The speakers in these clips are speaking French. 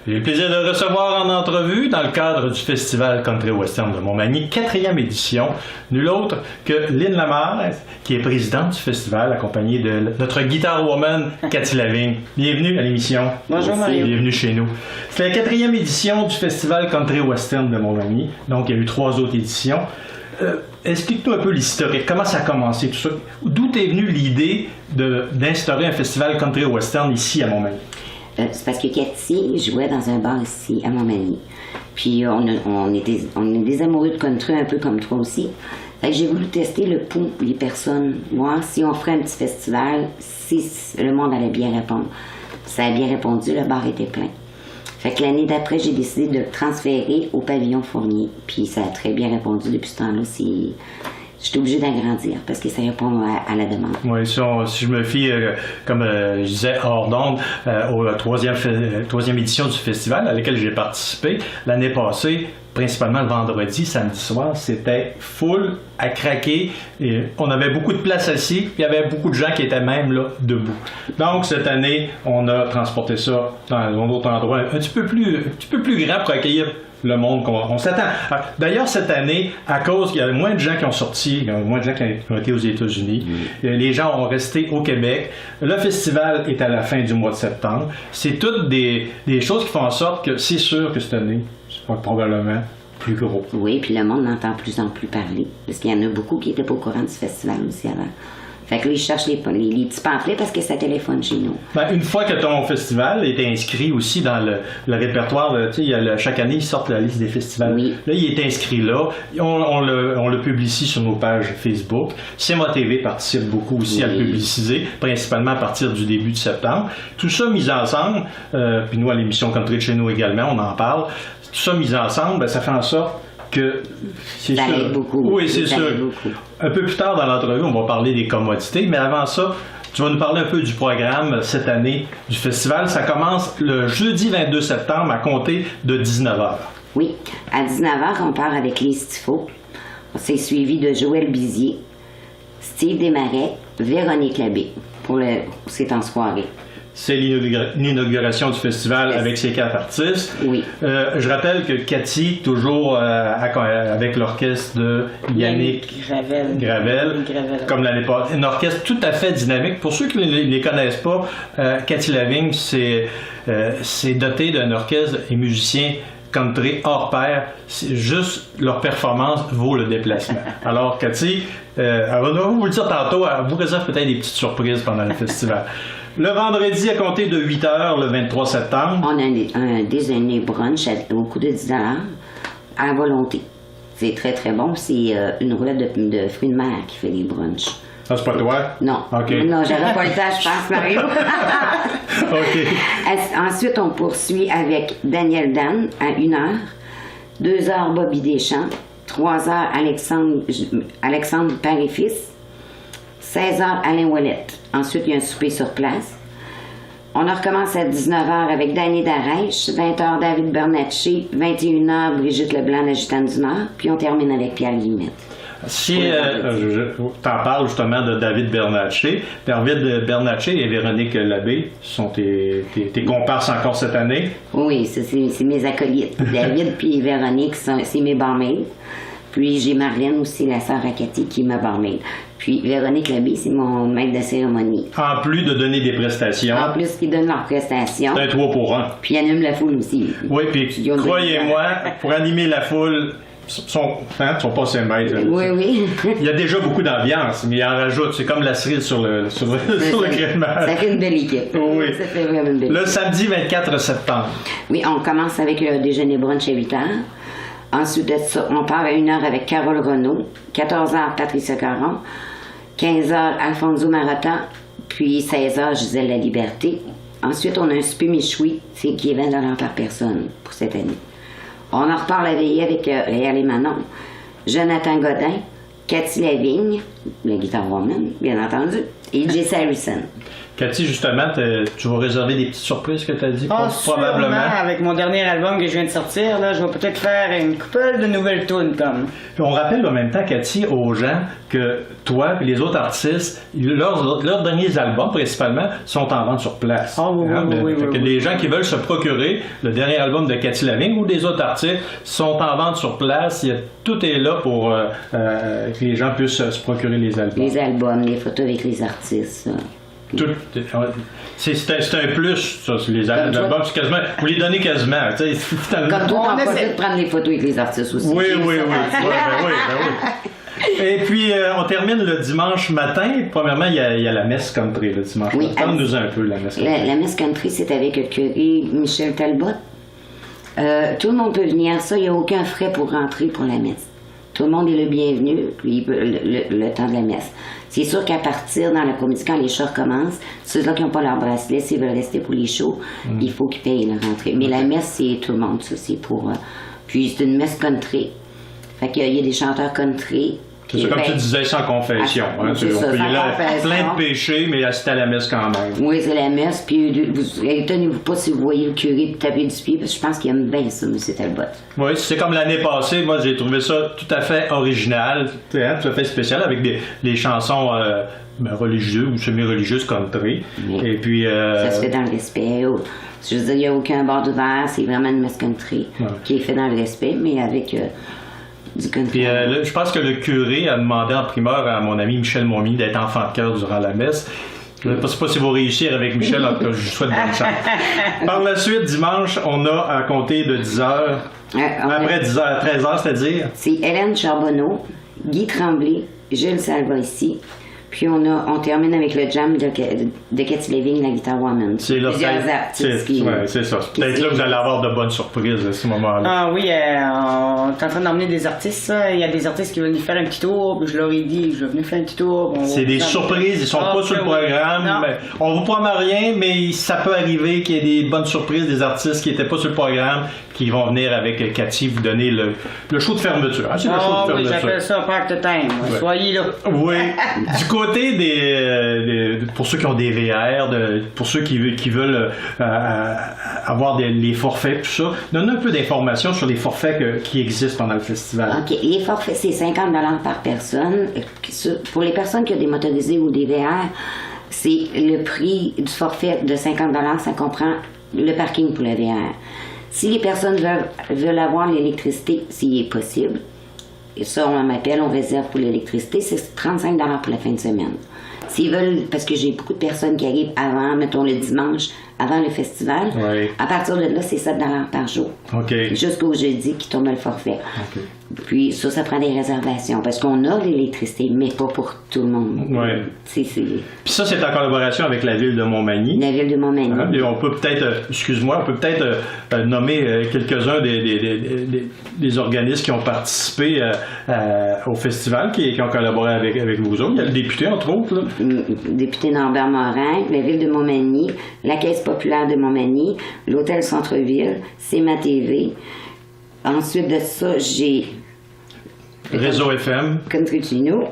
J'ai le plaisir de recevoir en entrevue, dans le cadre du Festival Country Western de Montmagny, 4e édition, nul autre que Lynn Lamarre, qui est présidente du festival, accompagnée de notre guitar woman, Cathy Lavigne. Bienvenue à l'émission. Bonjour Mario. Bienvenue chez nous. C'est la 4e édition du Festival Country Western de Montmagny, donc il y a eu 3 autres éditions. Explique-nous un peu l'historique, comment ça a commencé tout ça? D'où est venue l'idée d'instaurer un festival Country Western ici à Montmagny? C'est parce que Cathy jouait dans un bar ici, à Montmagny. Puis on est des amoureux de country, un peu comme toi aussi. Fait que j'ai voulu tester le pouls des personnes, voir si on ferait un petit festival, si le monde allait bien répondre. Ça a bien répondu, le bar était plein. Fait que l'année d'après, j'ai décidé de le transférer au pavillon Fournier. Puis ça a très bien répondu depuis ce temps-là. J'étais obligée d'agrandir parce que ça répond à la demande. Oui, si je me fie, comme je disais, hors d'onde, aux troisième édition du festival à laquelle j'ai participé, l'année passée, principalement le vendredi, samedi soir, c'était full à craquer. Et on avait beaucoup de place assis, puis il y avait beaucoup de gens qui étaient même là, debout. Donc, cette année, on a transporté ça dans un autre endroit un petit peu plus grand pour accueillir le monde qu'on s'attend. D'ailleurs, cette année, à cause qu'il y a moins de gens qui ont sorti, il y a moins de gens qui ont été aux États-Unis, les gens ont resté au Québec. Le festival est à la fin du mois de septembre. C'est toutes des choses qui font en sorte que c'est sûr que cette année, c'est probablement plus gros. Oui, puis le monde entend de plus en plus parler. Parce qu'il y en a beaucoup qui n'étaient pas au courant du festival aussi avant. Fait que là, ils cherchent les petits pamphlets parce que ça téléphone chez nous. Ben, une fois que ton festival est inscrit aussi dans le répertoire, tu sais, chaque année, ils sortent la liste des festivals. Oui. Là, il est inscrit là. On le publie sur nos pages Facebook. CMA TV participe beaucoup aussi à le publiciser, principalement à partir du début de septembre. Tout ça mis ensemble, puis nous, à l'émission Country de chez nous également, on en parle. Tout ça mis ensemble, ben, ça fait en sorte que c'est ça sûr. aide beaucoup. Oui, c'est ça sûr. aide beaucoup. Un peu plus tard dans l'entrevue, on va parler des commodités, mais avant ça, tu vas nous parler un peu du programme cette année du festival. Ça commence le jeudi 22 septembre à compter de 19h. Oui, à 19h, on part avec les Stifos. C'est suivi de Joël Bizier, Steve Desmarais, Véronique Labbé. C'est en soirée. C'est l'inauguration du festival avec ces 4 artistes. Oui. Je rappelle que Cathy, toujours avec l'orchestre de Yannick Gravel, comme l'année passée, un orchestre tout à fait dynamique. Pour ceux qui ne les connaissent pas, Cathy Lavigne, c'est doté d'un orchestre et musiciens country hors pair. Juste leur performance vaut le déplacement. Alors, Cathy, on va vous le dire tantôt, elle vous réserve peut-être des petites surprises pendant le festival. Le vendredi, à compter de 8h, le 23 septembre. On a un déjeuner brunch au coût de 10 à volonté. C'est très, très bon. C'est une roulette de fruits de mer qui fait les brunchs. Ah, c'est pas toi? Non. OK. Non, j'aurais pas le temps, je pense, Mario. OK. Ensuite, on poursuit avec Daniel Dan à 1h. 2h, Bobby Deschamps. 3h, Alexandre Père et Fils. 16h, Alain Ouellette. Ensuite, il y a un souper sur place. On recommence à 19h avec Danny Darèche, 20h, David Bernatchez, 21h, Brigitte Leblanc, la Gitane du Nord, puis on termine avec Pierre Guillemette. Si t'en parles justement de David Bernatchez, David Bernatchez et Véronique Labbé sont tes comparses encore cette année? Oui, c'est mes acolytes. David puis Véronique, c'est mes barmaids. Puis j'ai Marlène aussi, la sœur à Cathy, qui est ma barmaid. Puis Véronique Labbé, c'est mon maître de cérémonie. En plus de donner des prestations. En plus qu'ils donnent leurs prestations. C'est un 3 pour 1. Puis ils animent la foule aussi. Oui, puis croyez-moi, pour animer la foule, sont pas ses maîtres. Oui, oui. Il y a déjà beaucoup d'ambiance, mais il en rajoute. C'est comme la cerise sur le crémage. Ça fait une belle équipe. Oui. Ça fait vraiment une belle équipe. Le samedi 24 septembre. Oui, on commence avec le déjeuner brunch à 8h. Ensuite de ça, on part à 1h avec Carole Renaud, 14h Patricia Caron, 15h Alfonso Marotta, puis 16h Gisèle La Liberté. Ensuite, on a un souper méchoui, qui est 20$ par personne pour cette année. On en repart la veillée avec Réal et Manon, Jonathan Godin, Cathy Lavigne, la guitare woman, bien entendu, et Jesse Harrison. Cathy, justement, tu vas réserver des petites surprises que tu as dit, Probablement, avec mon dernier album que je viens de sortir, là, je vais peut-être faire une couple de nouvelles tunes comme. Puis on rappelle en même temps, Cathy, aux gens que toi et les autres artistes, leurs derniers albums, principalement, sont en vente sur place. Les gens qui veulent se procurer le dernier album de Cathy Lavigne ou des autres artistes sont en vente sur place. Tout est là pour que les gens puissent se procurer les albums. Les albums, les photos avec les artistes. C'est un plus, ça, les albums, c'est quasiment, vous les donnez quasiment. Comme toi, on essaie de prendre des photos avec les artistes aussi. Oui. Et puis, on termine le dimanche matin. Premièrement, il y a la messe country le dimanche matin. Parle-nous un peu la messe country. La messe country, c'est avec le curé Michel Talbot. Tout le monde peut venir à ça. Il n'y a aucun frais pour rentrer pour la messe. Tout le monde est le bienvenu le temps de la messe. C'est sûr qu'à partir, dans l'après-midi, quand les shows recommencent, ceux-là qui n'ont pas leur bracelet, s'ils veulent rester pour les shows, il faut qu'ils payent leur entrée. Mais la messe, c'est tout le monde, ça. C'est pour... Puis c'est une messe country. Fait qu'il y a des chanteurs country. C'est ça, comme tu disais, sans confession. On peut y aller plein de péchés, mais c'est à la messe quand même. Oui, c'est la messe. Puis étonnez-vous pas si vous voyez le curé taper du pied, parce que je pense qu'il aime bien ça, M. Talbot. Oui, c'est comme l'année passée. Moi, j'ai trouvé ça tout à fait original, tout à fait spécial, avec des chansons religieuses ou semi-religieuses country. Oui. Et puis... Ça se fait dans le respect. Je veux dire, il n'y a aucun bord ouvert. C'est vraiment une messe country qui est fait dans le respect, mais avec... Puis, je pense que le curé a demandé en primeur à mon ami Michel Montminy d'être enfant de cœur durant la messe. Je ne sais pas si vous réussir avec Michel, en tout cas, je vous souhaite bonne chance. Par la suite, dimanche, on a à compter de 10h, après 10h, 13h, c'est-à-dire? C'est Hélène Charbonneau, Guy Tremblay, Gilles Salva ici. Puis on termine avec le jam de Cathy Lavigne, la Guitar Woman. C'est là, c'est ça. Peut-être là que vous allez avoir de bonnes surprises à ce moment-là. Ah oui, on est en train d'emmener des artistes. Il y a des artistes qui veulent venir faire un petit tour. Puis je leur ai dit, je vais venir faire un petit tour. C'est des surprises, ils sont pas sur le programme. Mais on vous promet rien, mais ça peut arriver qu'il y ait des bonnes surprises des artistes qui n'étaient pas sur le programme, qui vont venir avec Cathy vous donner le show de fermeture. C'est le show de fermeture. Oui, j'appelle ça Park Time. Ouais. Soyez là. Oui. Du côté pour ceux qui ont des VR, pour ceux qui veulent avoir les forfaits, tout ça, donne un peu d'informations sur les forfaits qui existent pendant le festival. OK. Les forfaits, c'est 50 $ par personne. Pour les personnes qui ont des motorisés ou des VR, c'est le prix du forfait de 50 $, ça comprend le parking pour le VR. Si les personnes veulent avoir l'électricité, s'il est possible, et ça, on m'appelle, on réserve pour l'électricité, c'est 35 $ pour la fin de semaine. S'ils veulent, parce que j'ai beaucoup de personnes qui arrivent avant, mettons le dimanche, avant le festival, à partir de là, c'est 7 $ par jour. Jusqu'au jeudi qui tombe le forfait. Puis ça prend des réservations, parce qu'on a l'électricité, mais pas pour tout le monde. Puis ça, c'est en collaboration avec la ville de Montmagny. La ville de Montmagny. Et on peut peut-être, nommer quelques-uns des organismes qui ont participé au festival, qui ont collaboré avec vous autres. Il y a le député, entre autres. Le député Norbert Morin, la ville de Montmagny, la Caisse populaire de Montmagny, l'Hôtel Centre-Ville, CMA TV. Ensuite de ça, j'ai... Réseau FM. Country Chino,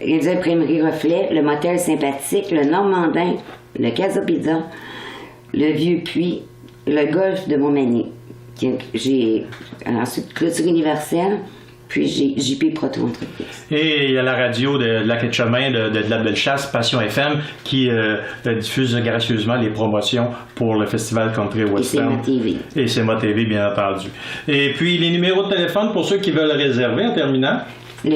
les imprimeries Reflet, le Motel Sympathique, le Normandin, le Casa Pizza, le Vieux Puy, le Golf de Montmagny. J'ai ensuite Clôture Universelle, puis j'ai JP Proto Entreprise. Et il y a la radio de Lac-et-Chemin de la Bellechasse, Passion FM, qui diffuse gracieusement les promotions pour le Festival Country Western. Et CMA TV, bien entendu. Et puis, les numéros de téléphone pour ceux qui veulent réserver en terminant. Le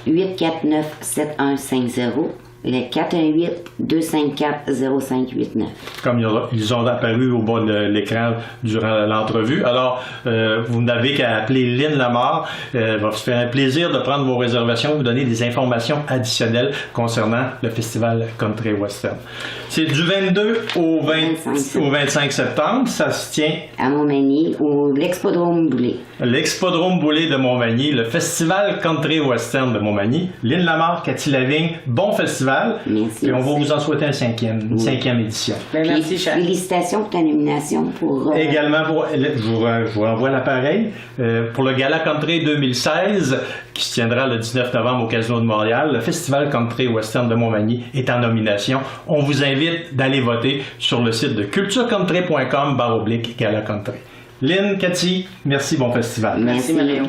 418-849-7150. Le 418-254-0589. Comme ils ont apparu au bas de l'écran durant l'entrevue. Alors, vous n'avez qu'à appeler Lynn Lamar. Va se faire un plaisir de prendre vos réservations, vous donner des informations additionnelles concernant le Festival Country Western. C'est du 22 au 25 septembre. Ça se tient à Montmagny, au l'Expodrome Boulay. L'Expodrome Boulay de Montmagny, le Festival Country Western de Montmagny. Lynn Lamar, Cathy Lavigne, bon festival. festival. Merci Et on va aussi. vous en souhaiter une cinquième édition. Ben, Puis, merci, cher. félicitations pour ta nomination pour... Également, je vous renvoie l'appareil pour le Gala Country 2016 qui se tiendra le 19 novembre au Casino de Montréal. Le Festival Country Western de Montmagny est en nomination. On vous invite d'aller voter sur le site de culturecountry.com/Gala Country. Lynn, Cathy, merci, bon festival. Merci, Mario.